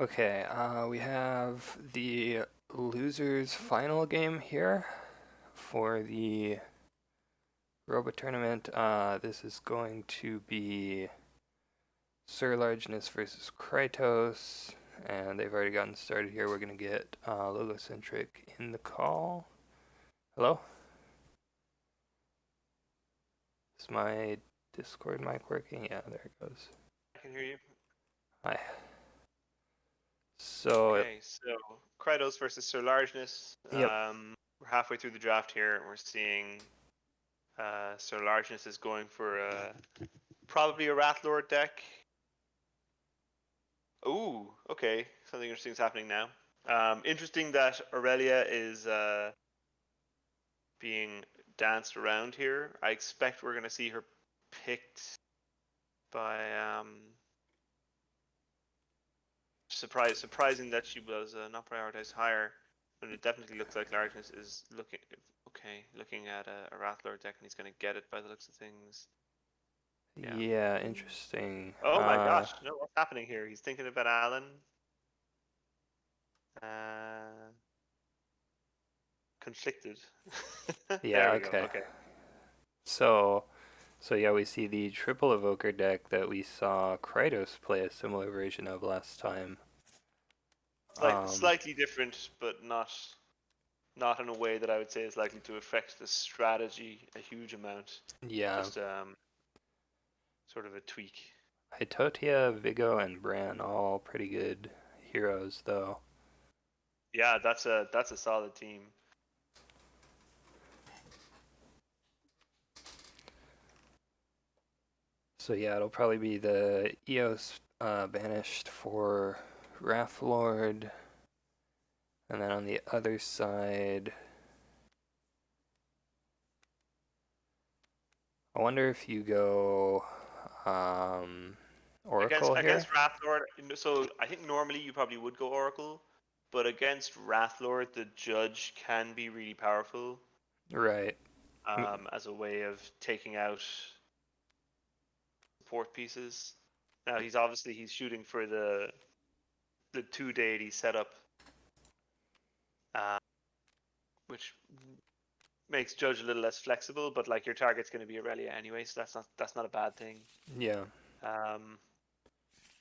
Okay, we have the losers final game here for the roba tournament. This is going to be sirlargeness versus khrytos, and they've already gotten started here. We're going to get logocentric in the call. Hello? Is my Discord mic working? Yeah, there it goes. I can hear you. Hi. So, Okay, so khrytos versus sirlargeness. yep, We're halfway through the draft here, and we're seeing sirlargeness is going for probably a Wrathlord deck. Ooh, okay, something interesting is happening now. Interesting that Aurelia is being danced around here. I expect we're going to see her picked by surprising that she was not prioritized higher. And it definitely looks like Largeness is looking at a Wrathlord deck, and he's going to get it by the looks of things. Yeah. yeah, interesting. Oh my gosh! No, what's happening here? He's thinking about Alan. Uh, Conflicted. Yeah, There we go. okay. Okay. So, so yeah, we see the triple evoker deck that we saw khrytos play a similar version of last time. Um, Slightly different, but not in a way that I would say is likely to affect the strategy a huge amount. yeah, Just sort of a tweak. Itotia, Vigo, and Bran all pretty good heroes though. Yeah, that's a solid team. So yeah, it'll probably be the Eos banished for Wrathlord, and then on the other side, I wonder if you go Against Oracle here. against Wrathlord, so I think normally you probably would go Oracle, but against Wrathlord, the Judge can be really powerful Right. as a way of taking out support pieces. Now he's shooting for the two deity setup, uh, which makes Judge a little less flexible. But like your target's going to be Aurelia anyway, so that's not a bad thing. Yeah. Um,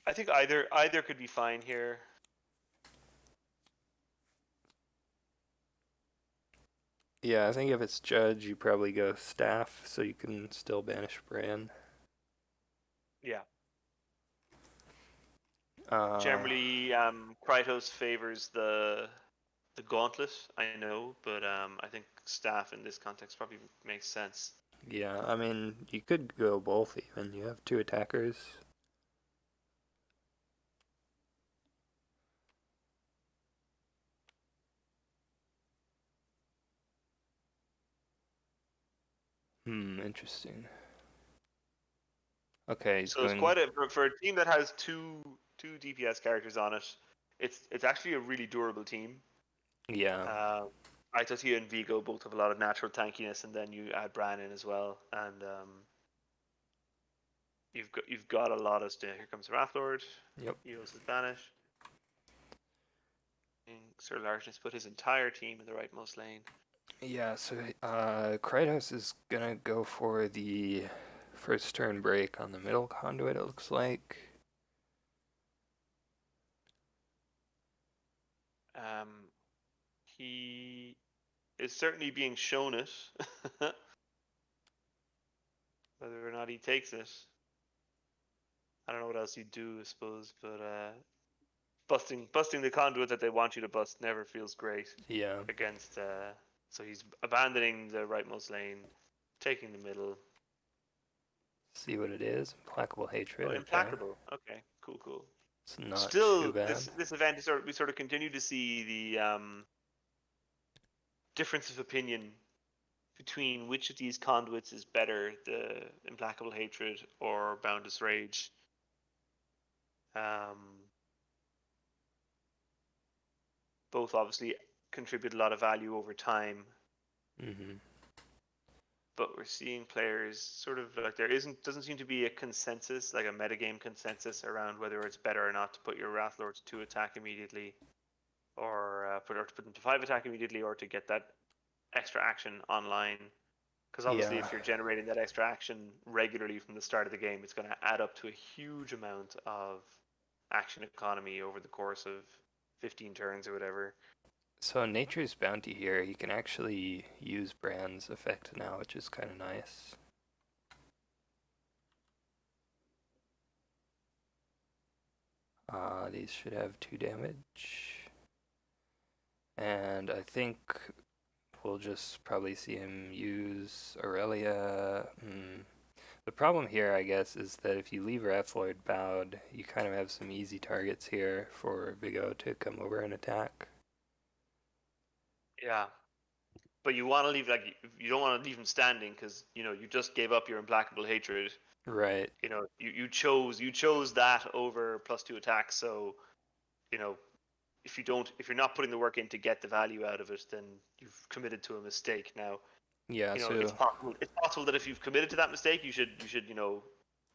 I think either could be fine here. Yeah, I think if it's Judge, you probably go Staff, so you can still banish Bran. Yeah. Uh, Generally, Krytos favors the gauntlet. I know, but I think staff in this context probably makes sense. yeah, I mean, you could go both even. You have two attackers. Interesting. Okay, he's So it's going. quite a for a team that has two DPS characters on it. It's actually a really durable team. Yeah. Uh, Itotia and Vigo both have a lot of natural tankiness, and then you add Bran in as well, and you've got a lot of here comes Wrathlord. Yep. Eos is banished. Sir Largeness put his entire team in the rightmost lane. Yeah, so Krytos is gonna go for the first turn break on the middle conduit, it looks like. Um, he is certainly being shown it. Whether or not he takes it, I don't know what else you do, I suppose. But busting the conduit that they want you to bust never feels great Yeah. against. So he's abandoning the rightmost lane, taking the middle. See what it is. Implacable Oh, Hatred, okay. implacable. Okay, cool. It's not too Still, bad. this event is we sort of continue to see the difference of opinion between which of these conduits is better, the implacable hatred or boundless rage. Um, Both obviously contribute a lot of value over time. hmm but we're seeing players sort of like doesn't seem to be a consensus, like a metagame consensus around whether it's better or not to put your Wrathlords to attack immediately, or put them to 5 attack immediately, or to get that extra action online. Because obviously, Yeah. if you're generating that extra action regularly from the start of the game, it's going to add up to a huge amount of action economy over the course of 15 turns or whatever. So Nature's Bounty here, he can actually use Brand's effect now, which is kind of nice. These should have 2 damage. And I think we'll just probably see him use Aurelia. The problem here, I guess, is that if you leave Wrathlord bowed, you kind of have some easy targets here for Big O to come over and attack. Yeah, but you want to leave you don't want to leave him standing because you just gave up your implacable hatred. Right. You chose that over +2 attacks. So you know if you're not putting the work in to get the value out of it, then you've committed to a mistake. Now Yeah, it's so possible that if you've committed to that mistake, you should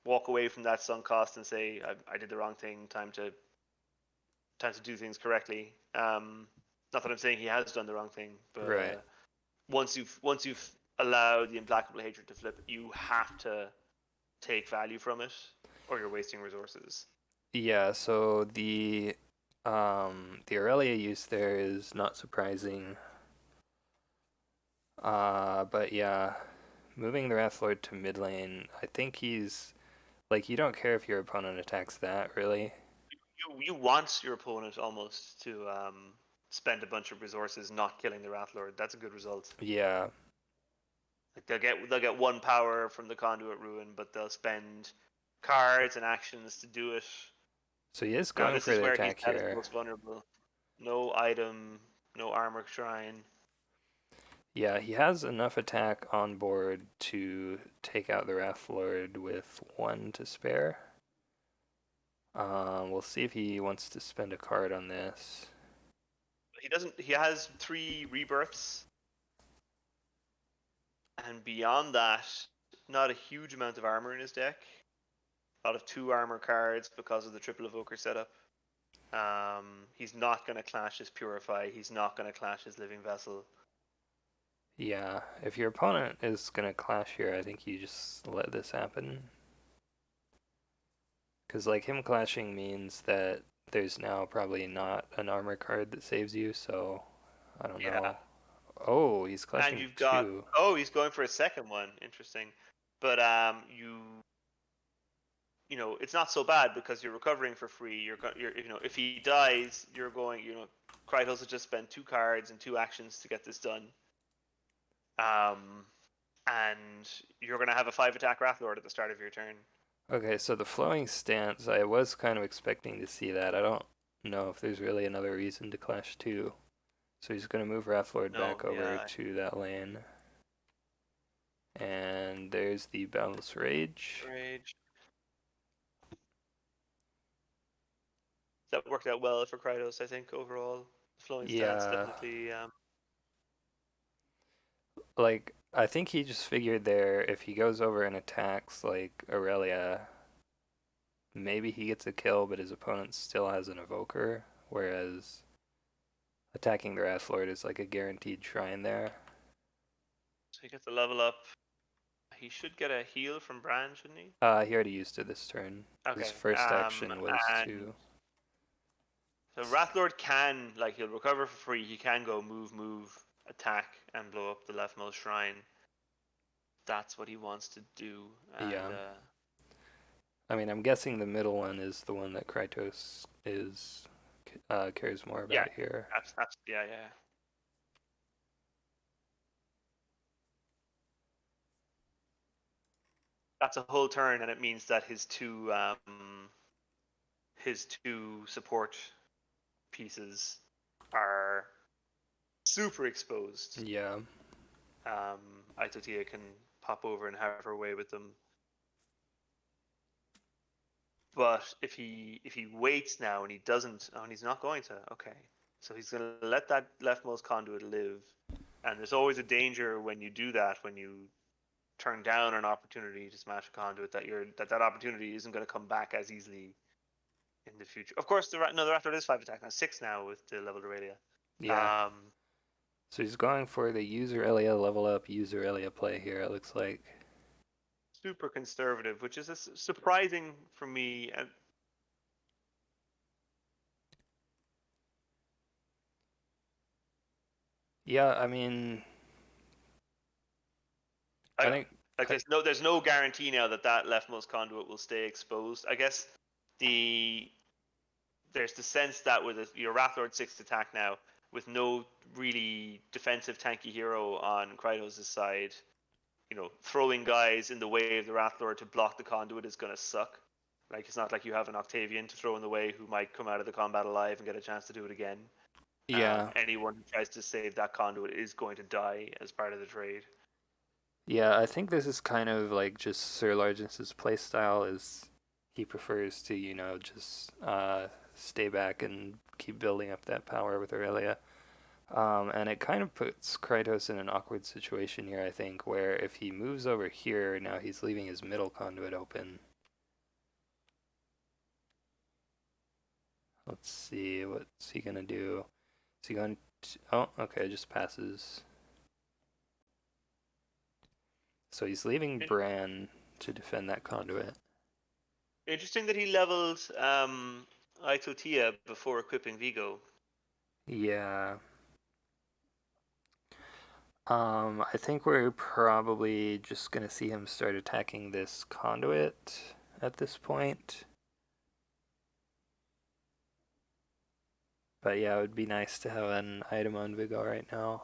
walk away from that sunk cost and say I did the wrong thing. Time to do things correctly. Not that I'm saying he has done the wrong thing, but right. once you've allowed the implacable hatred to flip, you have to take value from it, or you're wasting resources. Yeah, so the Aurelia use there is not surprising. But yeah, moving the Wrathlord to mid lane, I think he's like, you don't care if your opponent attacks that, really. You want your opponent almost to spend a bunch of resources not killing the Wrathlord. That's a good result. Yeah. Like they'll get 1 power from the Conduit Ruin, but they'll spend cards and actions to do it. So he is Now going this for is the where he's attack at his here. most vulnerable. No item, no armor shrine. Yeah, he has enough attack on board to take out the Wrathlord with 1 to spare. We'll see if he wants to spend a card on this. He doesn't. He has 3 rebirths, and beyond that, not a huge amount of armor in his deck. A lot of 2 armor cards because of the triple evoker setup. He's not going to clash his Purify. He's not going to clash his Living Vessel. Yeah, if your opponent is going to clash here, I think you just let this happen. Because, like, him clashing means that there's now probably not an armor card that saves you, so I don't Yeah. know. Oh, he's And clashing you've got 2. he's going for a second one. Interesting. But it's not so bad because you're recovering for free. You're if he dies, you're going khrytos has just spent 2 cards and 2 actions to get this done. And you're going to have a 5 attack Wrathlord at the start of your turn. Okay, so the flowing stance, I was kind of expecting to see that. I don't know if there's really another reason to clash 2. So he's going to move Wrathlord No, back over yeah. to that lane. And there's the Boundless Rage. Rage. That worked out well for khrytos, I think, overall. The flowing stance Yeah, definitely. like, I think he just figured there if he goes over and attacks, like, Aurelia, maybe he gets a kill, but his opponent still has an Evoker, whereas attacking the Wrathlord is like a guaranteed shrine there. So he gets a level up. He should get a heal from Bran, shouldn't he? He already used it this turn. His Okay. first action was And to... so Wrathlord can, he'll recover for free. He can go move, attack, and blow up the leftmost shrine. That's what he wants to do. Yeah. And I mean, I'm guessing the middle one is the one that khrytos cares more yeah, about here. yeah. That's a whole turn, and it means that his two support pieces are super exposed. Yeah. Aitotia can pop over and have her way with them. But if he waits now and he doesn't, and he's not going to, okay. So he's going to let that leftmost conduit live. And there's always a danger when you do that, when you turn down an opportunity to smash a conduit, that opportunity isn't going to come back as easily in the future. Of course, the Raptor is 5 attack now, 6 now with the leveled Aurelia. Yeah. So he's going for the user Elia level up, user Elia play here, it looks like. Super conservative, which is surprising for me. Yeah, I mean, I think like there's no guarantee now that leftmost conduit will stay exposed. I guess there's the sense that with your Wrathlord 6th attack now, with no really defensive tanky hero on khrytos' side, throwing guys in the way of the Wrathlord to block the conduit is going to suck. Like, it's not like you have an Octavian to throw in the way who might come out of the combat alive and get a chance to do it again. yeah. Anyone who tries to save that conduit is going to die as part of the trade. Yeah, I think this is kind of like just sirlargeness' playstyle is he prefers to, just stay back and keep building up that power with Aurelia. And it kind of puts khrytos in an awkward situation here, I think, where if he moves over here, now he's leaving his middle conduit open. Let's see, what's he gonna do? Is he going to, oh, okay, just passes. So he's leaving Bran to defend that conduit. Interesting that he leveled Aitotia before equipping Vigo. Yeah. I think we're probably just gonna see him start attacking this conduit at this point. But yeah, it would be nice to have an item on Vigo right now.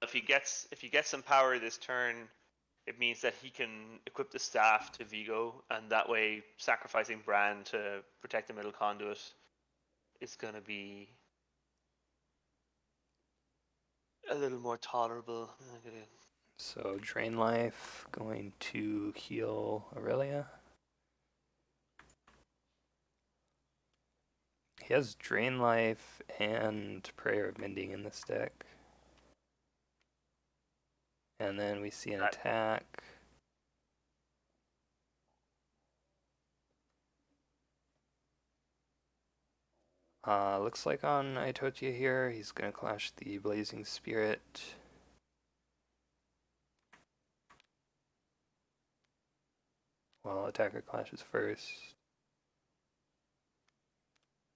If he gets some power this turn, it means that he can equip the staff to Vigo, and that way sacrificing Bran to protect the middle conduit is going to be a little more tolerable. So drain life, going to heal Aurelia. He has drain life and Prayer of Mending in this deck. And then we see an attack. Looks like on Aitotia here, he's gonna clash the Blazing Spirit. Well, attacker clashes first.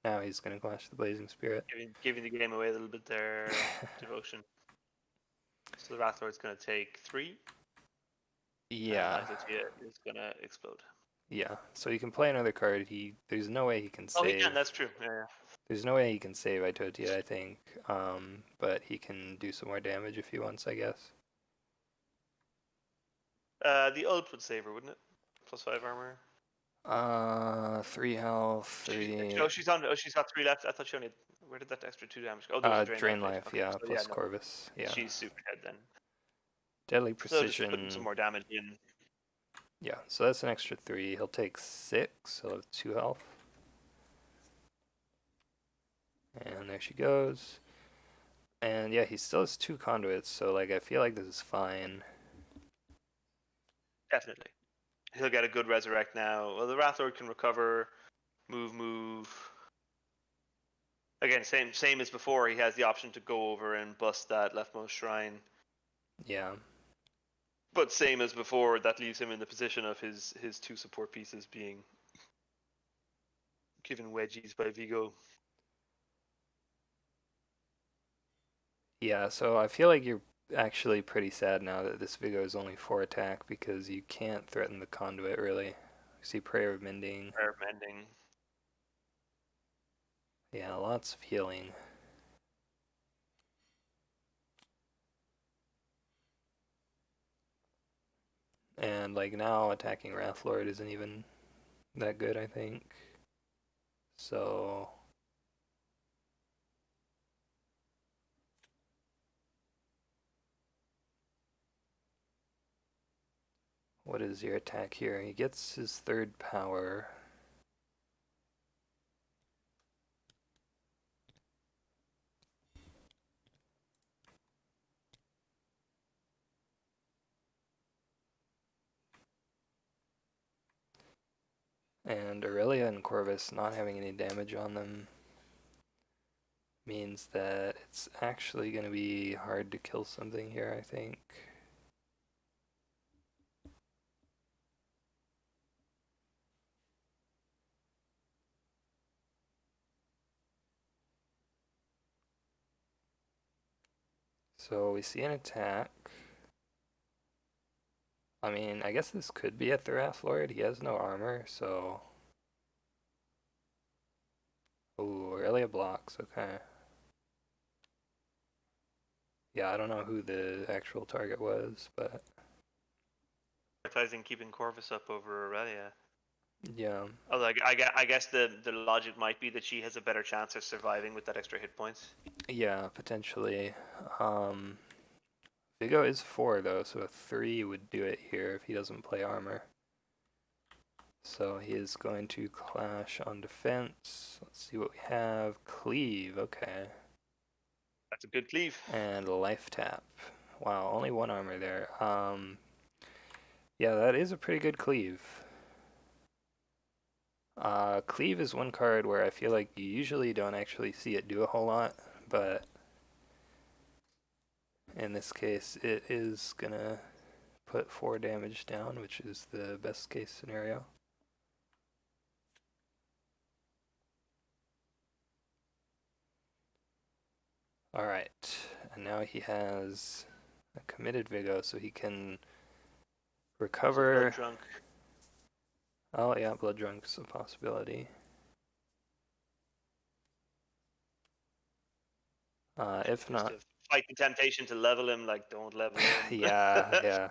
Now he's gonna clash the Blazing Spirit. Giving the game away a little bit there, Devotion. So the Wrathlord's going to take 3. Yeah. And Aitotia is going to explode. Yeah, so he can play another card. There's no way he can save. Oh, he can. That's true. Yeah. There's no way he can save Aitotia, I think. But he can do some more damage if he wants, I guess. The ult would save her, wouldn't it? +5 armor. 3 health, 3. She's got 3 left. I thought she only. Where did that extra 2 damage go? Oh, there's a drain life, okay, yeah, so plus Corvus. Yeah. She's super dead then. Deadly So just Precision. putting some more damage in. Yeah, so that's an extra 3. He'll take 6. He'll have 2 health. And there she goes. And yeah, he still has 2 conduits, so like I feel like this is fine. Definitely. He'll get a good resurrect now. Well, the Wrathlord can recover, move. Again, same as before. He has the option to go over and bust that leftmost shrine. Yeah. But same as before, that leaves him in the position of his 2 support pieces being given wedgies by Vigo. Yeah, so I feel like you're actually pretty sad now that this Vigo is only 4 attack because you can't threaten the conduit really. You see Prayer of Mending. Prayer of Mending. Yeah, lots of healing. And like now attacking Wrathlord isn't even that good, I think. So what is your attack here? He gets his 3rd power. And Aurelia and Corvus not having any damage on them means that it's actually going to be hard to kill something here, I think. So we see an attack. I mean, I guess this could be a Thrashlord. He has no armor, so... Ooh, Aurelia blocks, okay. Yeah, I don't know who the actual target was, but... Prioritizing keeping Corvus up over Aurelia. Yeah. Although I guess the logic might be that she has a better chance of surviving with that extra hit points. Yeah, potentially. Vigo is 4 though, so a 3 would do it here if he doesn't play armor. So he is going to clash on defense. Let's see what we have. Cleave, okay. That's a good cleave. And life tap. Wow, only 1 armor there. Yeah, that is a pretty good cleave. Cleave is one card where I feel like you usually don't actually see it do a whole lot, but in this case it is gonna put 4 damage down, which is the best case scenario. Alright, and now he has a committed Vigo, so he can recover. Blood drunk. Oh yeah, blood drunk's a possibility. If Just not, to fight the temptation to level him, like don't level him. yeah, Come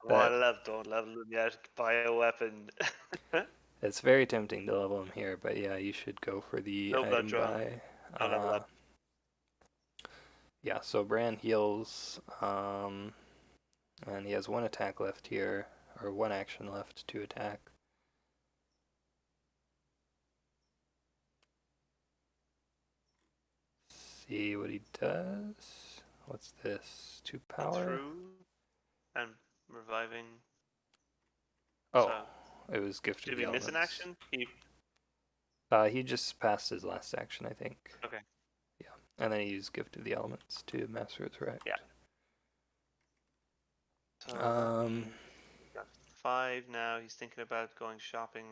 that on, don't level him yet. Buy a weapon. it's very tempting to level him here, but yeah, you should go for the No blood item drunk. buy. Don't level up. Yeah, so Bran heals, and he has 1 attack left here, or 1 action left to attack. See what he does. What's this? 2 power? Through and reviving. Oh, So it was Gift of did the we miss an Elements. action? He just passed his last action, I think. Okay. Yeah, and then he used Gift of the Elements to Mass Resurrect. Yeah. So Um, got 5 now. He's thinking about going shopping.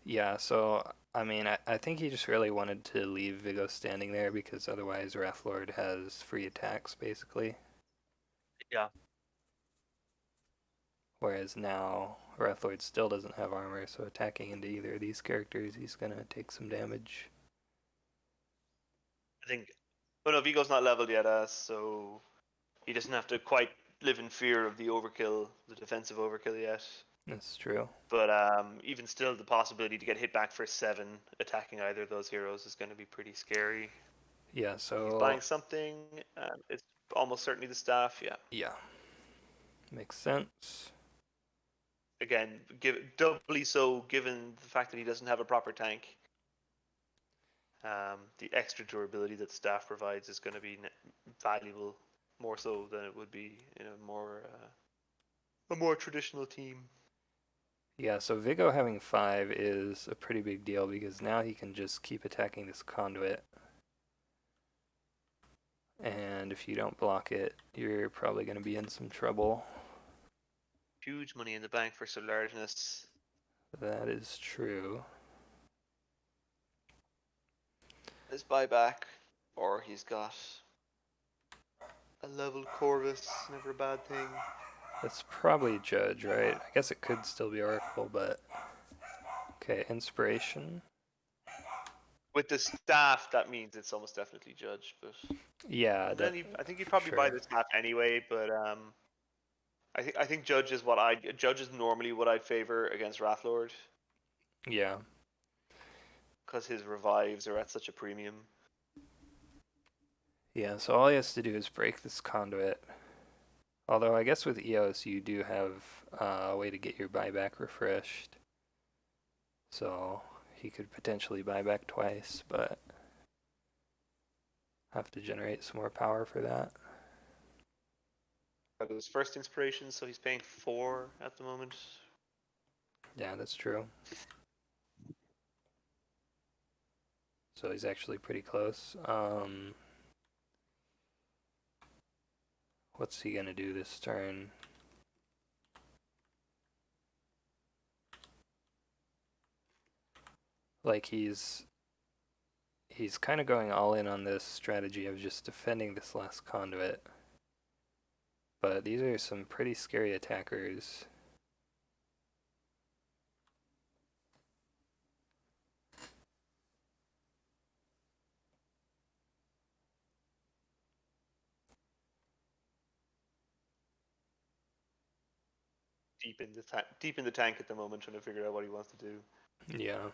yeah, so, I mean, I think he just really wanted to leave Vigo standing there because otherwise Wrathlord has free attacks, basically. Yeah. Whereas now, Wrathlord still doesn't have armor, so attacking into either of these characters, he's gonna take some damage. I think. But no, Vigo's not leveled yet, so he doesn't have to quite live in fear of the overkill, the defensive overkill yet. That's true. But even still, the possibility to get hit back for 7 attacking either of those heroes is going to be pretty scary. Yeah, He's so... buying something. It's almost certainly the staff, yeah. Yeah. Makes sense. Again, doubly so given the fact that he doesn't have a proper tank. The extra durability that staff provides is going to be valuable, more so than it would be in a more traditional team. Yeah, so Vigo having 5 is a pretty big deal because now he can just keep attacking this conduit. And if you don't block it, you're probably going to be in some trouble. Huge money in the bank for sirlargeness. That is true. His buyback, or he's got a level Corvus, never a bad thing. That's probably Judge, right? I guess it could still be Oracle, but... Okay, Inspiration. With the staff, that means it's almost definitely Judge, but... Yeah, And then I think you'd for probably buy sure. the staff anyway, but I think Judge is normally what I'd favor against Wrathlord, Yeah. because his revives are at such a premium. Yeah, so all he has to do is break this conduit. Although I guess with EOS you do have a way to get your buyback refreshed. So he could potentially buy back twice, but have to generate some more power for that. Got his first inspiration, so he's paying 4 at the moment. Yeah, that's true. So he's actually pretty close. What's he gonna do this turn? Like he's kind of going all in on this strategy of just defending this last conduit. But these are some pretty scary attackers. Deep in the tank at the moment, trying to figure out what he wants to do. Yeah.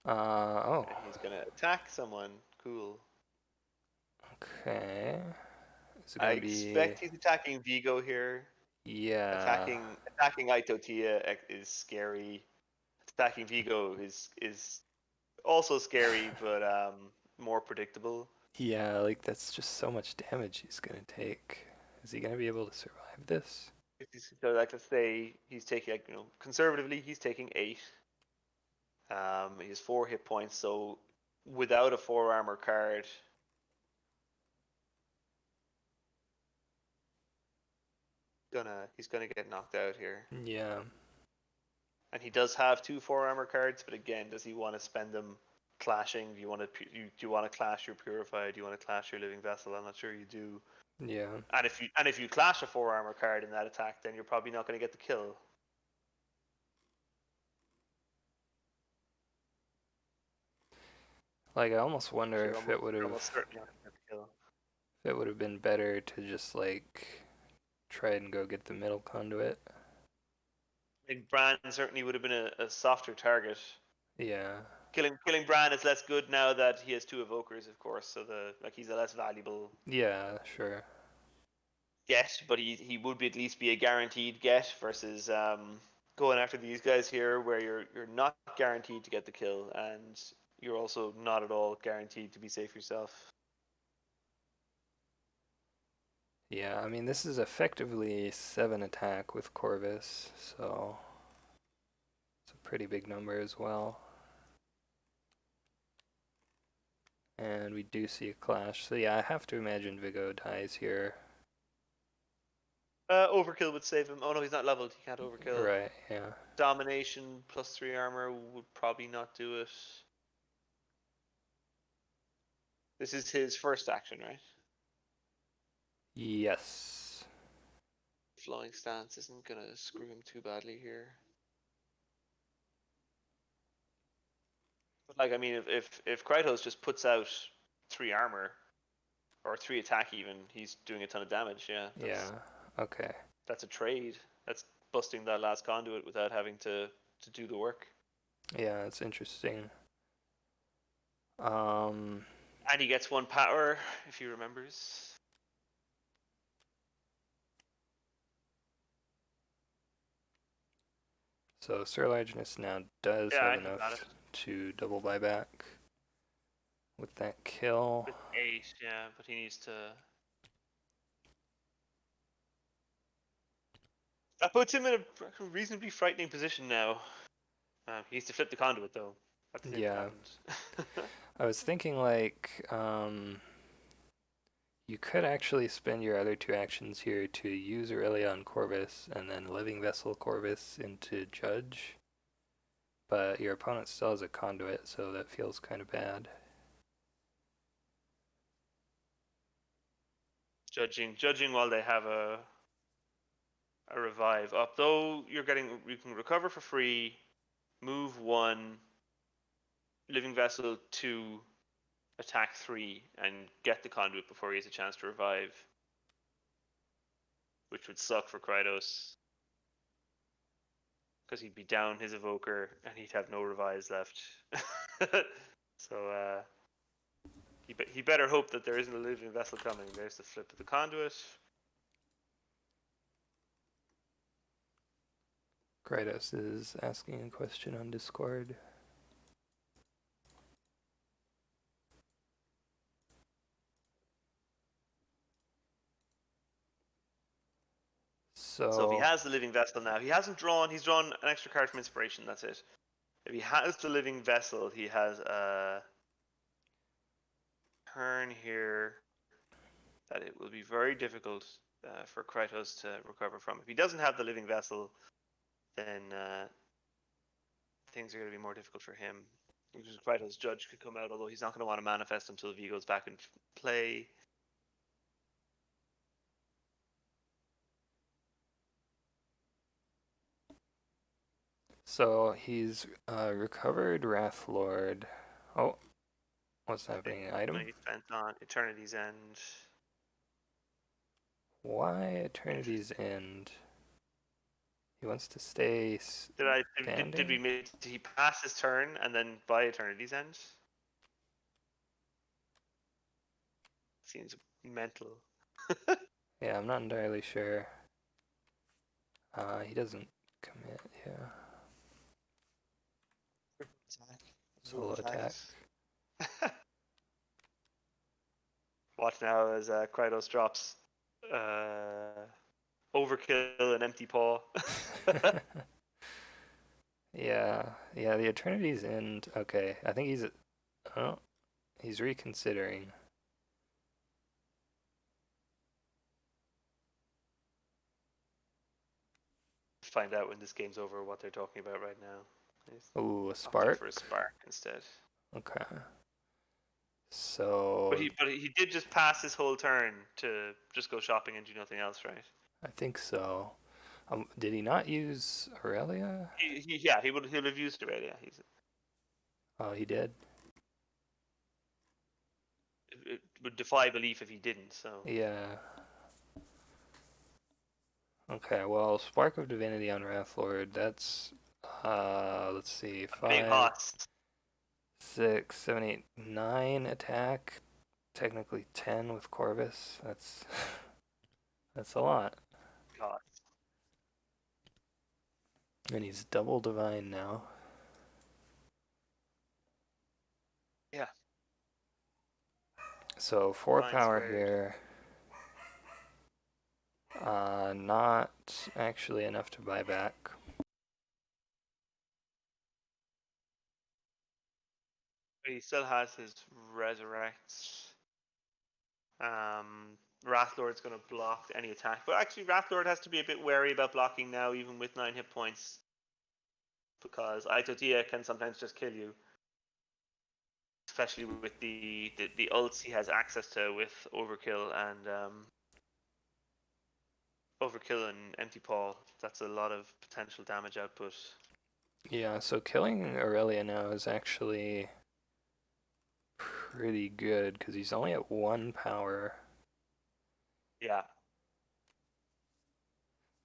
Oh. And he's gonna attack someone. Cool. Okay. Is it I gonna be? expect he's attacking Vigo here. Yeah. Attacking Aitotia is scary. Attacking Vigo is also scary, but more predictable. Yeah, like that's just so much damage he's gonna take. Is he gonna be able to survive this? So like, let's say he's taking, like, conservatively he's taking 8. He has 4 hit points, so without a 4 armor card, he's gonna get knocked out here. Yeah. And he does have 2 4 armor cards, but again, does he want to spend them clashing? Do you want to clash your Purify? Do you want to clash your Living Vessel? I'm not sure you do. Yeah. And if you clash a 4 armor card in that attack, then you're probably not going to get the kill. Like I almost wonder if it would You're have almost certainly not going to get the kill. if it would have been better to just like try and go get the middle conduit. I think Bran certainly would have been a softer target. Yeah. Killing Bran is less good now that he has 2 evokers, of course. So he's a less valuable Yeah, sure. get, but he would be at least be a guaranteed get versus going after these guys here, where you're not guaranteed to get the kill, and you're also not at all guaranteed to be safe yourself. Yeah, I mean this is effectively 7 attack with Corvus, so it's a pretty big number as well. And we do see a clash. So yeah, I have to imagine Vigo dies here. Overkill would save him. Oh no, he's not leveled. He can't overkill. Right, yeah. Domination plus 3 armor would probably not do it. This is his first action, right? Yes. Flowing stance isn't gonna screw him too badly here. But like, I mean, if Khrytos just puts out 3 armor or 3 attack, even he's doing a ton of damage. Yeah, Yeah. Okay. that's a trade. That's busting that last conduit without having to do the work. Yeah, it's interesting. Um And he gets 1 power if he remembers. so sirlargeness now does have Yeah, he got enough it to double buyback with that kill. with 8. Yeah, but he needs to. That puts him in a reasonably frightening position now. He needs to flip the conduit though. That's the thing that Yeah. happened. I was thinking like you could actually spend your other 2 actions here to use Aurelia on Corvus and then Living Vessel Corvus into Judge. But your opponent still has a conduit, so that feels kind of bad. Judging while they have a revive up. Though you can recover for free, move 1, living vessel 2, attack 3, and get the conduit before he has a chance to revive. Which would suck for Khrytos. Because he'd be down his evoker and he'd have no revives left. So he better hope that there isn't a living vessel coming. There's the flip of the conduit. Khrytos is asking a question on Discord. So if he So has the living vessel now, he's drawn an extra card from inspiration, that's it. If he has the living vessel, he has a turn here that it will be very difficult for Khrytos to recover from. If he doesn't have the living vessel, then things are going to be more difficult for him. Because Khrytos' judge could come out, although he's not going to want to manifest until V goes back in play. So he's recovered Wrathlord. Oh, what's happening? Item? Money spent on Eternity's End. Why Eternity's End? He wants to stay Did we standing? did he pass his turn and then buy Eternity's End? Seems mental. Yeah, I'm not entirely sure. He doesn't commit, yeah. Solo attack. Watch now as Krydos drops Overkill and Empty Paw. Yeah, the Eternity's End. Okay, I think he's reconsidering. Find out when this game's over what they're talking about right now. He's Ooh, a opting for a spark? spark instead. Okay. So, But he did just pass his whole turn to just go shopping and do nothing else, right? I think so. Did he not use Aurelia? He'll have used Aurelia. Oh, he did? It would defy belief if he didn't. So Yeah. Okay, well, Spark of Divinity on Wrathlord, that's, let's see, a big 5, cost. 6, 7, 8, 9 attack. Technically 10 with Corvus. That's a lot. Cost. And he's double divine now. Yeah. So 4 Divine power squared. here. Not actually enough to buy back. But he still has his resurrects. Wrathlord's going to block any attack, but actually Wrathlord has to be a bit wary about blocking now, even with 9 hit points, because Aitotia can sometimes just kill you, especially with the ults he has access to with Overkill and Empty Paw. That's a lot of potential damage output. Yeah, so killing Aurelia now is actually pretty good because he's only at 1 power. Yeah.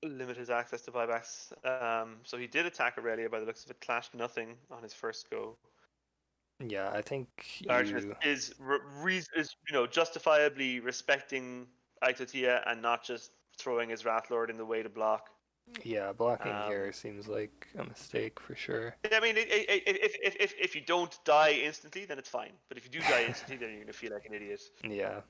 Limit his access to buybacks. So he did attack Aurelia by the looks of it, clashed nothing on his first go. Yeah, I think Largeness you. is justifiably respecting Aitotia and not just throwing his Wrathlord in the way to block. Yeah, blocking Um, here seems like a mistake for sure. I mean, if you don't die instantly, then it's fine. But if you do die instantly, then you're gonna feel like an idiot. Yeah.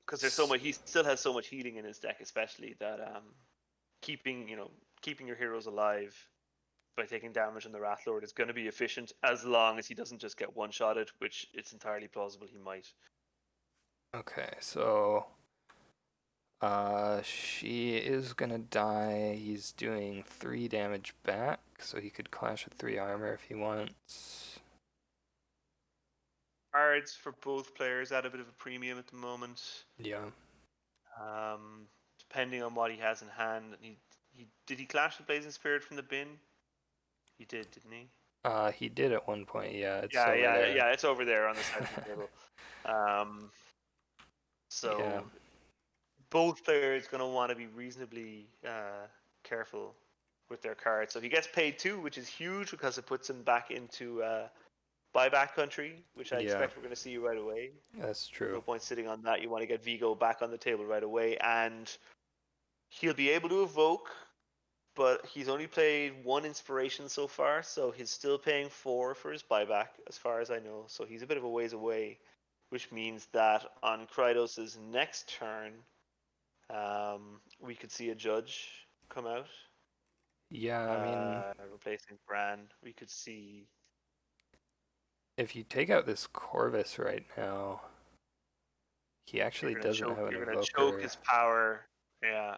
Because he still has so much healing in his deck, especially that keeping your heroes alive by taking damage on the Wrathlord is going to be efficient as long as he doesn't just get one-shotted, which it's entirely plausible he might. Okay, so she is gonna die. He's doing 3 damage back, so he could clash with 3 armor if he wants. Cards for both players at a bit of a premium at the moment. Yeah. Depending on what he has in hand. Did he clash the Blazing Spirit from the bin? He did, didn't he? He did at one point, yeah, it's Yeah, over there. yeah. It's over there on the side of the table. Yeah. So both players going to want to be reasonably careful with their cards. So he gets paid 2, which is huge because it puts him back into buyback country, which I Yeah, expect we're going to see right away. that's true. No point sitting on that. You want to get Vigo back on the table right away, and he'll be able to evoke, but he's only played 1 inspiration so far, so he's still paying 4 for his buyback, as far as I know. So he's a bit of a ways away, which means that on Krytos' next turn, We could see a judge come out, Yeah, I mean, replacing Bran. We could see. if you take out this Corvus right now, he actually doesn't have an You're gonna choke evoker. his power. Yeah,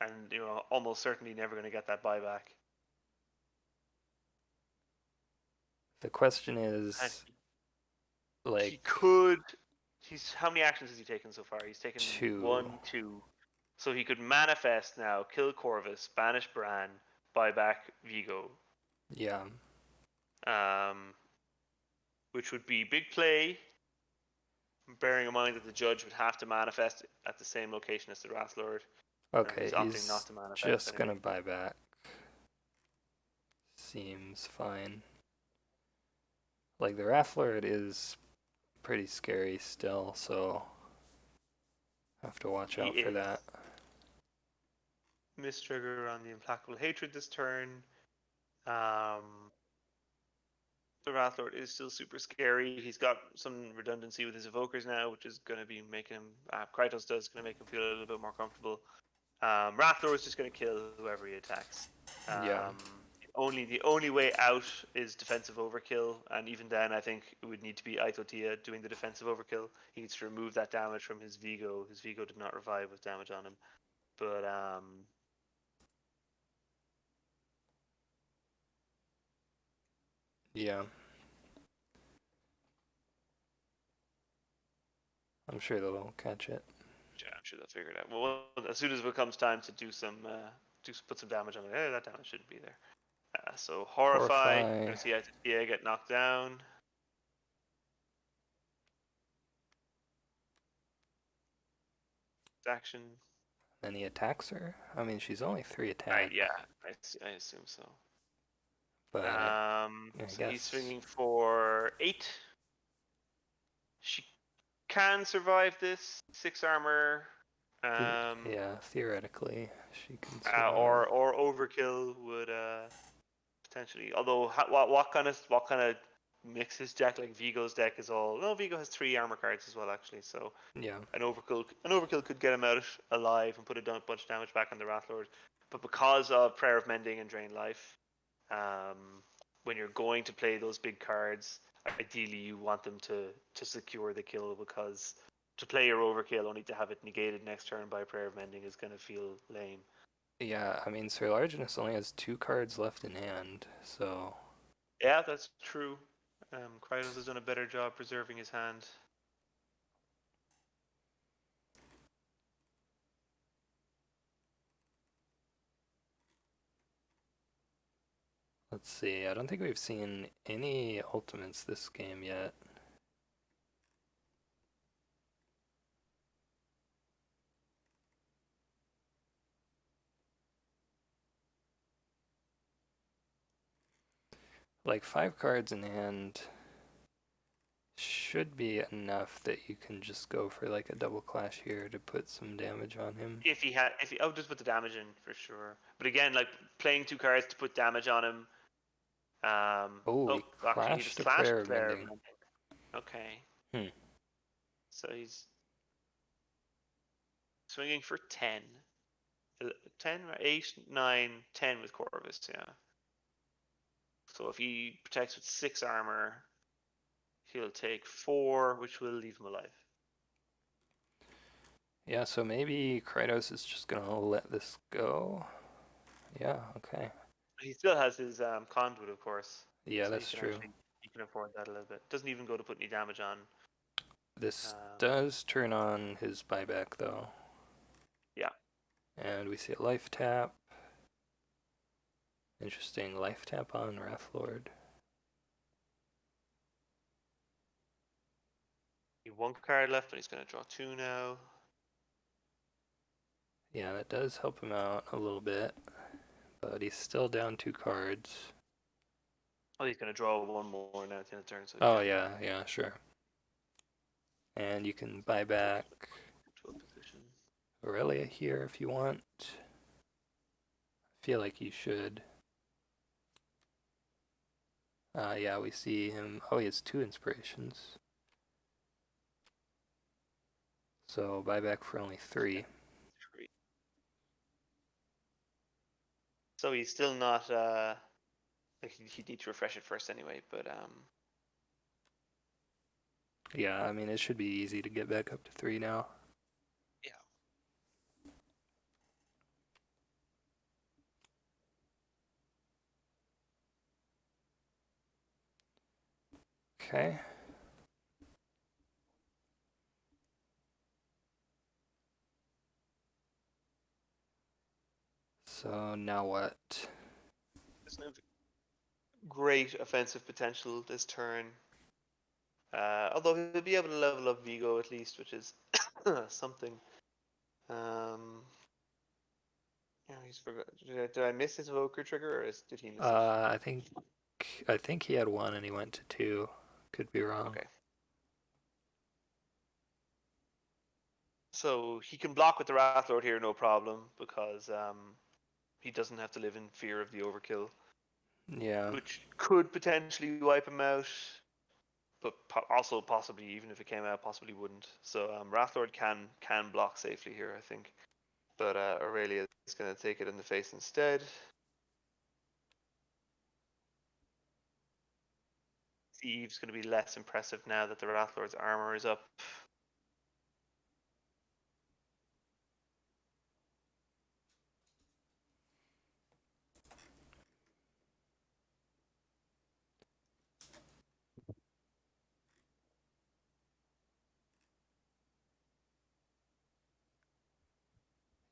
and almost certainly never gonna get that buyback. The question And is, he like, could. He's how many actions has he taken so far? He's taken two. one, two. So he could manifest now, kill Corvus, banish Bran, buy back Vigo, Yeah, um, which would be big play. Bearing in mind that the judge would have to manifest at the same location as the Wrath Lord. okay, He's opting not he's to manifest just anyway. gonna buy back. Seems fine. Like, the Wrathlord is pretty scary still, so have to watch He out for is. that. Mistrigger on the Implacable Hatred this turn. Um, the Wrath Lord is still super scary. He's got some redundancy with his evokers now, which is going to be making him. Khrytos does going to make him feel a little bit more comfortable. Wrath Lord is just going to kill whoever he attacks. Yeah, The only way out is defensive overkill, and even then, I think it would need to be Aitotia doing the defensive overkill. He needs to remove that damage from his Vigo. His Vigo did not revive with damage on him, but yeah. I'm sure they'll catch it. yeah, I'm sure they'll figure it out. Well, as soon as it becomes time to do some, put some damage on it, that damage shouldn't be there. So horrify, Horrify, gonna see Aitotia get knocked down. Action. then he attacks her. I mean, she's only 3 attack, Yeah, I assume so. but I So he's guess, swinging for 8. She can survive this 6 armor, yeah, theoretically, she can survive. or overkill would potentially. Although what kind of mixes deck like Vigo's deck is all. No, Vigo has 3 armor cards as well actually. So Yeah, an overkill could get him out alive and put a bunch of damage back on the Wrath Lord. But because of Prayer of Mending and Drain Life, um, when you're going to play those big cards, ideally you want them to secure the kill, because to play your overkill only to have it negated next turn by Prayer of Mending is going to feel lame. yeah, I mean, sirlargeness only has 2 cards left in hand, so Yeah, that's true. Khrytos has done a better job preserving his hand. let's see. I don't think we've seen any ultimates this game yet. Like, 5 cards in hand should be enough that you can just go for like a double clash here to put some damage on him. I'll just put the damage in for sure. But again, like playing 2 cards to put damage on him. Oh, he Actually, he clashed just a clashed prayer of Prayer of mending. Mending. Okay, Hmm. so he's swinging for 10. 10, 8, 9, 10 with Corvus, yeah. So if he protects with 6 armor, he'll take 4, which will leave him alive. Yeah, so maybe Khrytos is just gonna let this go. Yeah, okay. He still has his conduit, of course, Yeah, so he that's can true. actually he can afford that a little bit. Doesn't even go to put any damage on. This Um, does turn on his buyback though. yeah, And we see a life tap. Interesting life tap on Wrathlord. he 1 card left, and he's going to draw 2 now. Yeah, that does help him out a little bit, but he's still down 2 cards. Oh, he's going to draw 1 more now at the end of the turn, so Oh yeah. yeah, yeah, sure. And you can buy back To a position. Aurelia here if you want. I feel like you should. Yeah, we see him. Oh, he has 2 inspirations. So buyback for only 3. So he's still not. Like he'd need to refresh it first anyway. But Yeah, I mean, it should be easy to get back up to 3 now. yeah. Okay. So now what? Doesn't have great offensive potential this turn. Although he'll be able to level up Vigo at least, which is something. Yeah, he's forgot. Did I miss his evoker trigger, or did he miss it? I think he had 1 and he went to 2. Could be wrong. Okay. So he can block with the Wrathlord here, no problem, because he doesn't have to live in fear of the overkill, Yeah. which could potentially wipe him out, but also possibly, even if it came out, possibly wouldn't. So Wrathlord can block safely here, I think. But Aurelia is going to take it in the face instead. Thieve's going to be less impressive now that the Wrathlord's armor is up.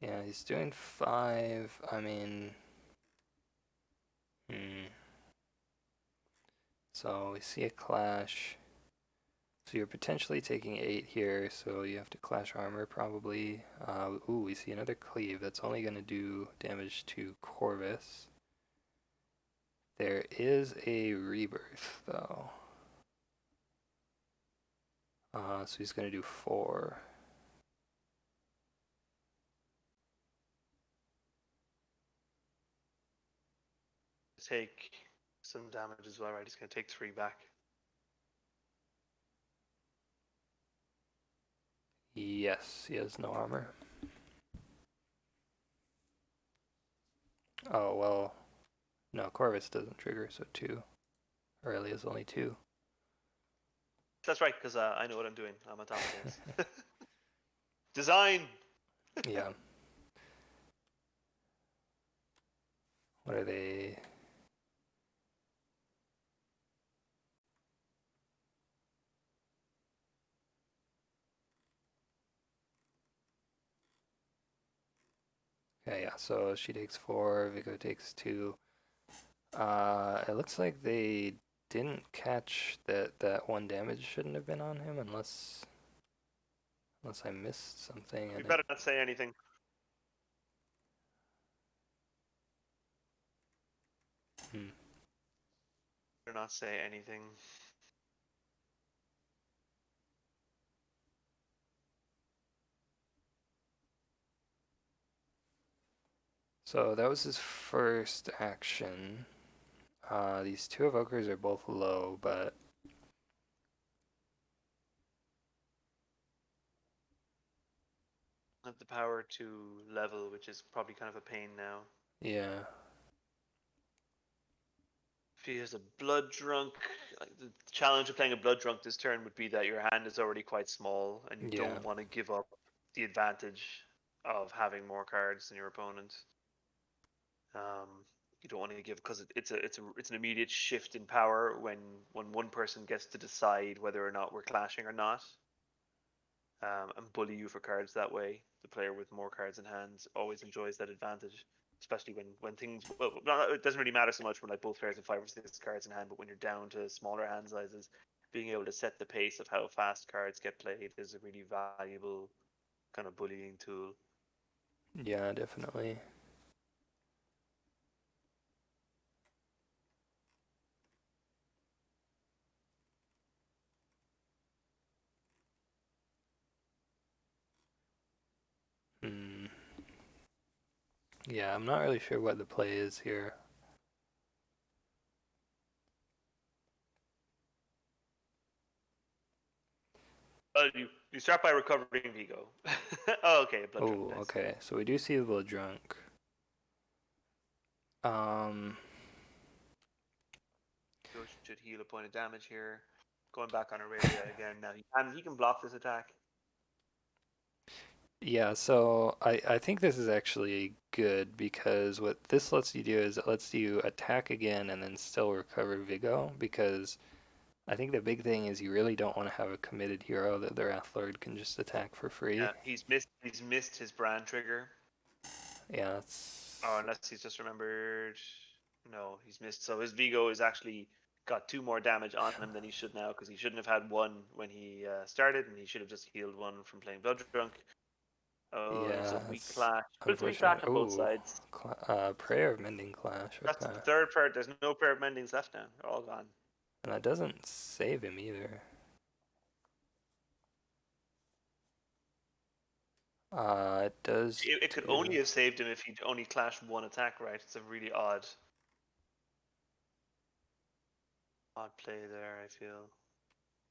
Yeah, he's doing 5. I mean, so we see a clash. So you're potentially taking 8 here, so you have to clash armor probably. Ooh, we see another cleave. That's only going to do damage to Corvus. There is a rebirth, though. So he's going to do 4. Take some damage as well, right? He's going to take 3 back. Yes, he has no armor. Oh, well, no, Corvus doesn't trigger, so 2. Aurelia's only 2. That's right, because I know what I'm doing. I'm on top of things. Design! Yeah. What are they? Yeah, so she takes 4, Vigo takes 2. It looks like they didn't catch that 1 damage shouldn't have been on him unless I missed something We and it. better not say anything. Hmm. Better not say anything. So that was his first action. These 2 evokers are both low, but Have the power to level, which is probably kind of a pain now. yeah, If he has a blood drunk, like the challenge of playing a blood drunk this turn would be that your hand is already quite small, and you yeah, don't want to give up the advantage of having more cards than your opponent. You don't want to give because it's an immediate shift in power when one person gets to decide whether or not we're clashing or not, and bully you for cards that way. The player with more cards in hand always enjoys that advantage, especially when things. Well, it doesn't really matter so much when like both players have 5 or 6 cards in hand, but when you're down to smaller hand sizes, being able to set the pace of how fast cards get played is a really valuable kind of bullying tool. yeah, definitely. Hmm. Yeah, I'm not really sure what the play is here. You start by recovering Vigo. Oh, okay, blood drunk, Oh, nice. okay. So we do see the little drunk. Um, Vigo should heal a point of damage here. Going back on Aurelia again. Now he can block this attack. yeah, so I think this is actually good because what this lets you do is it lets you attack again and then still recover Vigo because I think the big thing is you really don't want to have a committed hero that the Wrath Lord can just attack for free. Yeah, he's missed his brand trigger. Yeah, Oh, it's unless he's just remembered. No, he's missed. So his Vigo is actually got 2 more damage on him than he should now because he shouldn't have had 1 when he started, and he should have just healed 1 from playing Blood Drunk. Oh, and it's a yeah, weak it's clash. But it's a weak clash unfortunate. on both Oh, sides. Prayer of Mending Clash. That's Okay, the third part. There's no pair of mendings left now. They're all gone. and that doesn't save him either. It does It could only do. have saved him if he'd only clashed 1 attack, right? It's a really odd play there, I feel.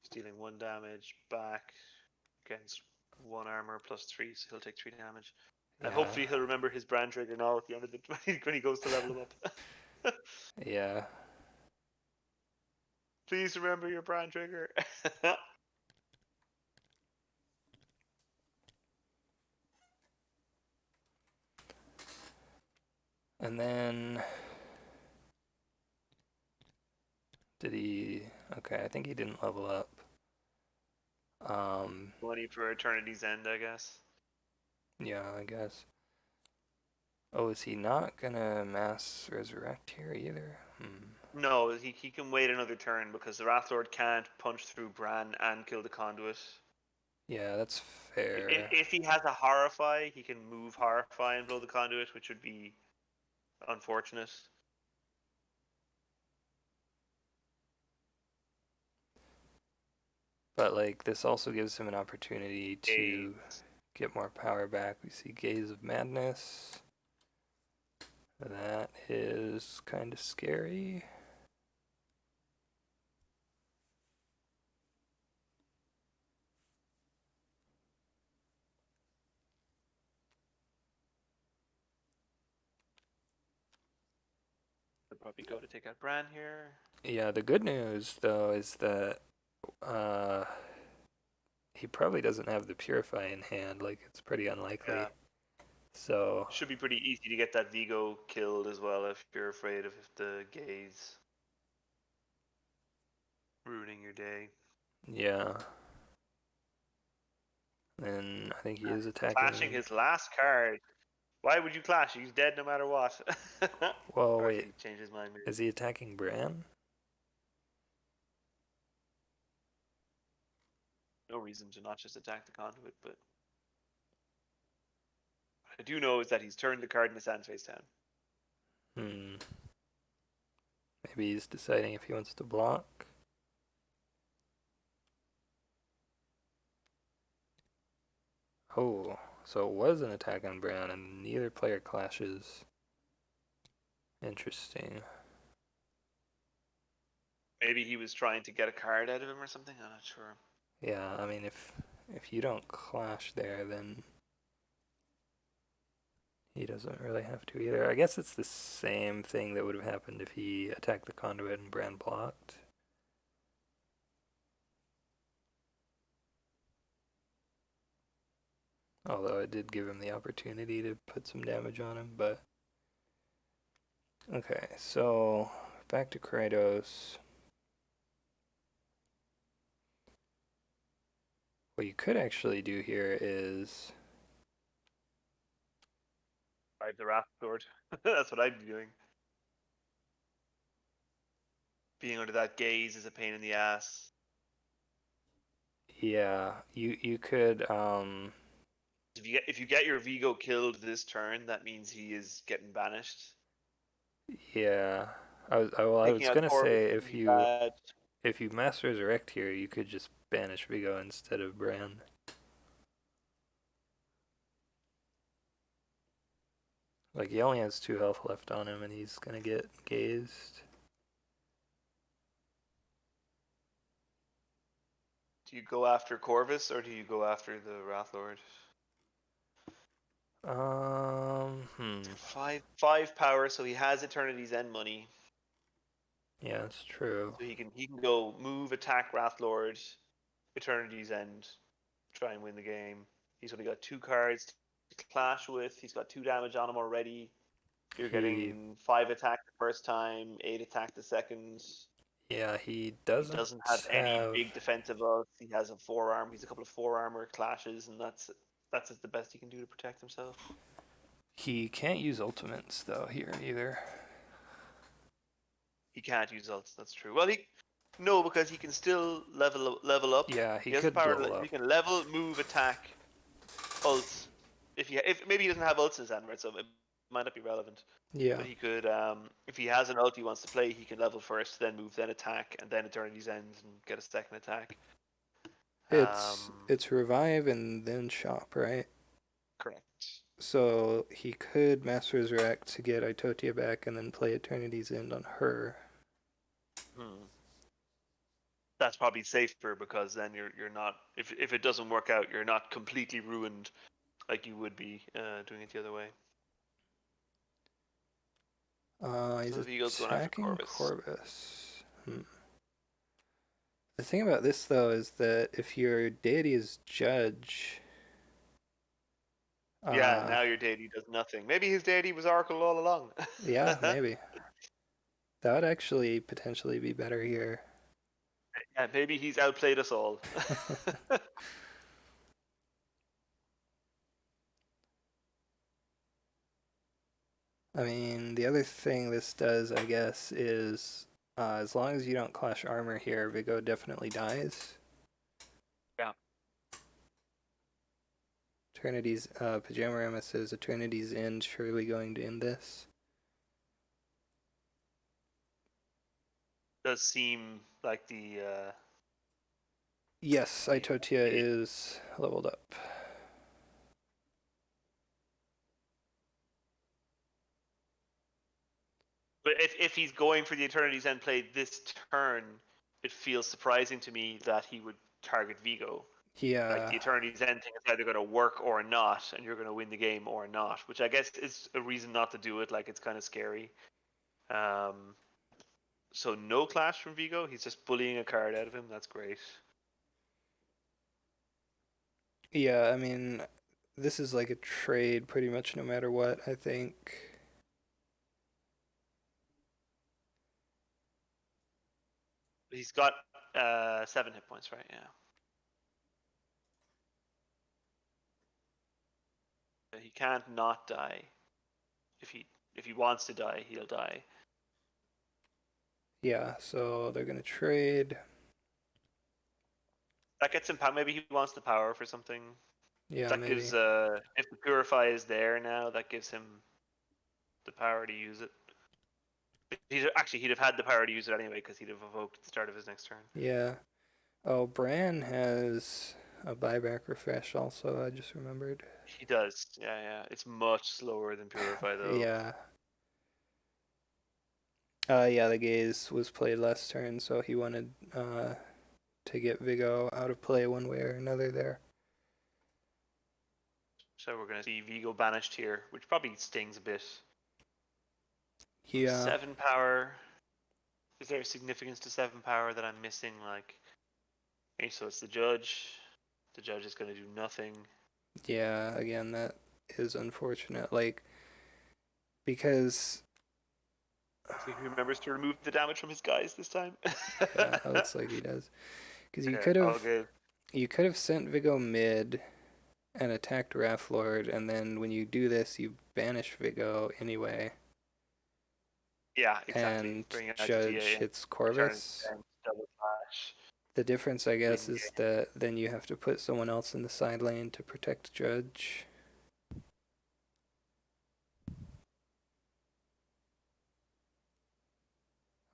Stealing 1 damage back against 1 armor plus 3, so he'll take 3 damage. And Yeah, hopefully he'll remember his brand trigger now at the end of the when he goes to level him up. yeah. Please remember your brand trigger. And then did he? Okay, I think he didn't level up. 20 for Eternity's End, I guess. Yeah, I guess. Oh, is he not gonna mass resurrect here either? No, he can wait another turn because the Wrathlord can't punch through Bran and kill the conduit. Yeah, that's fair. If he has a Horrify, he can move Horrify and blow the conduit, which would be unfortunate. But like this also gives him an opportunity to Gaze. get more power back. We see Gaze of Madness. That is kind of scary. Could probably go to take out Bran here. Yeah, the good news though is that uh, he probably doesn't have the Purify in hand. Like it's pretty unlikely. Yeah. So Should be pretty easy to get that Vigo killed as well if you're afraid of the Gaze ruining your day. yeah. And I think he is Clashing attacking. his last card. Why would you clash? He's dead no matter what. Well, Or wait, he changed his mind. Maybe. is he attacking Bran? No reason to not just attack the conduit, but what I do know is that he's turned the card in his hand face down. Hmm. Maybe he's deciding if he wants to block. Oh, so it was an attack on Bran, and neither player clashes. Interesting. Maybe he was trying to get a card out of him or something. I'm not sure. Yeah, I mean, if you don't clash there, then he doesn't really have to either. I guess it's the same thing that would have happened if he attacked the conduit and Bran blocked. Although it did give him the opportunity to put some damage on him, but... Okay, so back to khrytos. What you could actually do here is... Five the Wrath Lord. That's what I'd be doing. Being under that gaze is a pain in the ass. Yeah, you could If you get your Vigo killed this turn, that means he is getting banished. yeah. I Taking was out gonna Corvus say would be bad. if you mass resurrect here, you could just banish Vigo instead of Bran. Like he only has 2 health left on him, and he's gonna get gazed. Do you go after Corvus or do you go after the Wrath Lord? Five power, so he has Eternity's End money. Yeah, that's true. So he can go move, attack Wrathlord, Eternity's End, try and win the game. He's only got 2 cards to clash with. He's got 2 damage on him already. You're He, getting 5 attack the first time, 8 attack the second. yeah, he He doesn't doesn't have any have. big defensive ults. He has a forearm. He's a couple of forearmor clashes, and that's the best he can do to protect himself. He can't use ultimates though here either. He can't use ults. That's true. Well, he no, because he can still level up. Yeah, he He has the could power blow to up. he can level, move, attack, ults. If maybe he doesn't have ults in his hand, right? So it might not be relevant. Yeah, But he could, if he has an ult he wants to play, he can level first, then move, then attack, and then Eternity's End and get a second attack. it's revive and then shop, right? Correct. So he could mass resurrect to get Itotia back and then play Eternity's End on her. Hmm. That's probably safer because then you're not if it doesn't work out, you're not completely ruined like you would be doing it the other way. He's So Vigo's going after attacking Corvus. Corvus. The thing about this though is that if your deity is Judge, Yeah, uh, now your deity does nothing. Maybe his deity was Oracle all along. yeah, maybe that would actually potentially be better here. Yeah, maybe he's outplayed us all. I mean, the other thing this does, I guess, is as long as you don't clash armor here, Vigo definitely dies. Yeah. Eternity's Pajama says Eternity's End surely going to end this. Does seem like the Yes, Itotia is leveled up. but if he's going for the Eternity's End play this turn, it feels surprising to me that he would target Vigo. Like Yeah, the Eternity's End thing is either going to work or not, and you're going to win the game or not, which I guess is a reason not to do it. Like it's kind of scary. Um, so no clash from Vigo. He's just bullying a card out of him. That's great. yeah. I mean, this is like a trade pretty much no matter what. I think. He's got 7 hit points, right? Yeah. He can't not die. If he wants to die, he'll die. Yeah, so they're gonna trade. That gets him power. Maybe he wants the power for something. Yeah, That gives maybe. if the purify is there now, that gives him the power to use it. He'd have had the power to use it anyway because he'd have evoked at the start of his next turn. Yeah. Oh, Bran has a buyback refresh also. I just remembered. He does. Yeah, yeah. It's much slower than purify though. Yeah. Yeah, the gaze was played last turn, so he wanted to get Vigo out of play one way or another there. So we're gonna see Vigo banished here, which probably stings a bit. Yeah. 7 power. Is there a significance to 7 power that I'm missing? Like, okay, so it's the judge. The judge is gonna do nothing. Yeah, again, that is unfortunate. Like, because, So he remembers to remove the damage from his guys this time. yeah, it looks like he does. Because Okay, all good. you could have sent Vigo mid and attacked Wrathlord, and then when you do this, you banish Vigo anyway, Yeah, exactly. and Bring out the Judge DA and hits return Corvus. and double flash. The difference, I Win guess, is game. that then you have to put someone else in the side lane to protect Judge.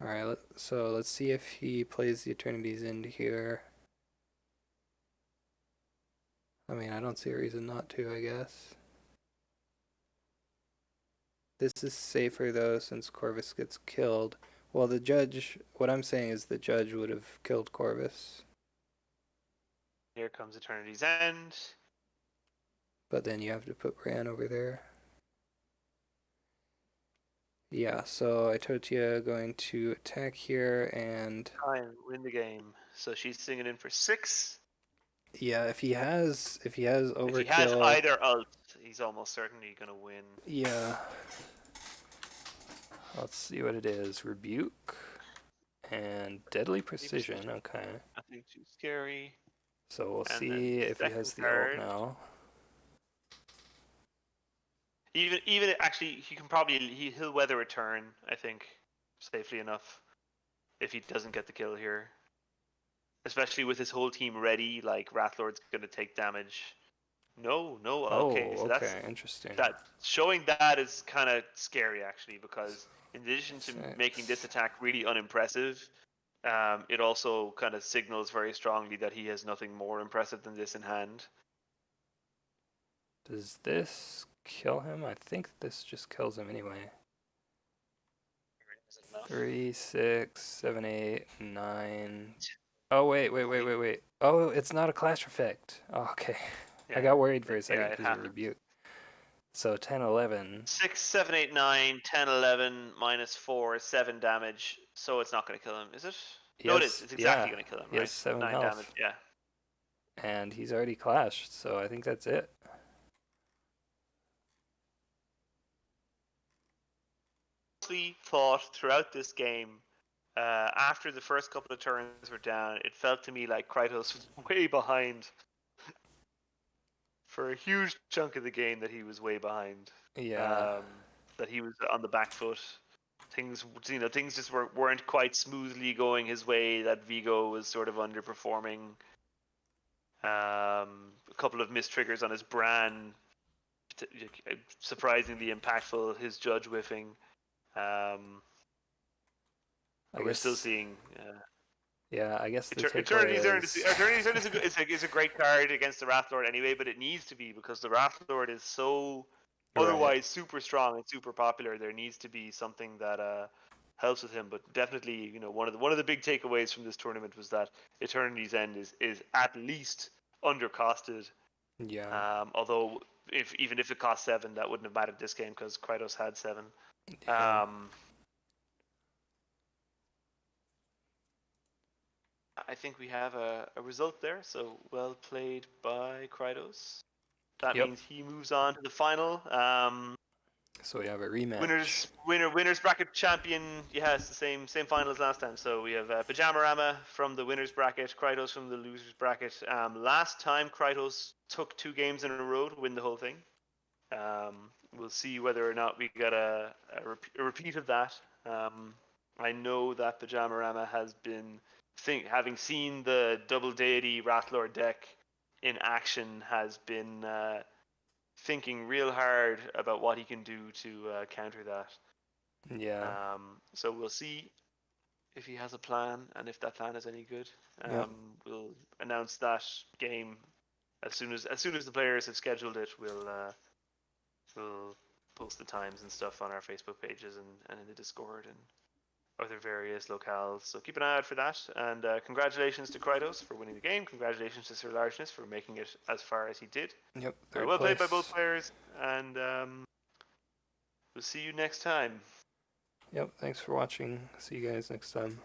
Alright, so let's see if he plays the Eternity's End here. I mean, I don't see a reason not to, I guess. This is safer, though, since Corvus gets killed. Well, the judge, what I'm saying is the judge would have killed Corvus. Here comes Eternity's End. But then you have to put Bran over there. Yeah, so Itotia going to attack here, and Try and win the game. So she's singing in for 6. yeah, if he has If he has overkill, either ult, he's almost certainly gonna win. yeah. Let's see what it is. Rebuke and deadly precision. Okay. Nothing too scary. So we'll And then see the if he second has the ult card, now. even actually, he can probably he'll weather a turn. I think safely enough if he doesn't get the kill here, especially with his whole team ready. Like Wrathlord's gonna take damage. No, okay. Oh, So that's okay, interesting. that. Showing that is kind of scary actually, because in addition to making this 6. attack really unimpressive, it also kind of signals very strongly that he has nothing more impressive than this in hand. Does this kill him? I think this just kills him anyway. Is it enough? 3, 6, 7, 8, 9. Oh, wait. Oh, it's not a clash effect. Oh, okay. I Yeah, got worried for a yeah, second it because of happens. rebuke. So 10, 11. 6, 7, 8, 9, 10, 11, -4, 7 damage. So it's not going to kill him, is it? No, it is. Yes, It's exactly yeah. going to kill him, He has right? 7 9 damage, health. yeah. And he's already clashed, so I think that's it. Thought throughout this game, after the first couple of turns were down, it felt to me like Khrytos was way behind. For a huge chunk of the game that he was way behind. Yeah. That he was on the back foot. Things just weren't quite smoothly going his way. That Vigo was sort of underperforming. A couple of missed triggers on his Bran, surprisingly impactful. His Judge whiffing. I But we're still guess, seeing. yeah, I guess the Eternity's takeaway Urn is Eternity's Urn is a great card against the Wrathlord anyway, but it needs to be because the Wrathlord is so right. otherwise super strong and super popular. There needs to be something that helps with him. But definitely, one of the big takeaways from this tournament was that Eternity's End is at least undercosted. Yeah. Although even if it cost 7, that wouldn't have mattered this game because Krytos had 7. Yeah. I think we have a result there. So well played by Krytos. That Yep. means he moves on to the final. So we have a rematch. Winners bracket champion. Yeah, it's the same final as last time. So we have Pajamarama from the winners bracket, Krytos from the losers bracket. Last time Krytos took 2 games in a row to win the whole thing. We'll see whether or not we get a repeat of that. I know that Pajamarama has been having seen the double deity Wrathlord deck in action, has been thinking real hard about what he can do to counter that. Yeah. So we'll see if he has a plan and if that plan is any good. Yep. We'll announce that game as soon as the players have scheduled it. We'll post the times and stuff on our Facebook pages and in the Discord and other various locales. So keep an eye out for that. And congratulations to Krytos for winning the game. Congratulations to sirlargeness for making it as far as he did. Yep. Third Well played by both place. players, and we'll see you next time. Yep. Thanks for watching. See you guys next time.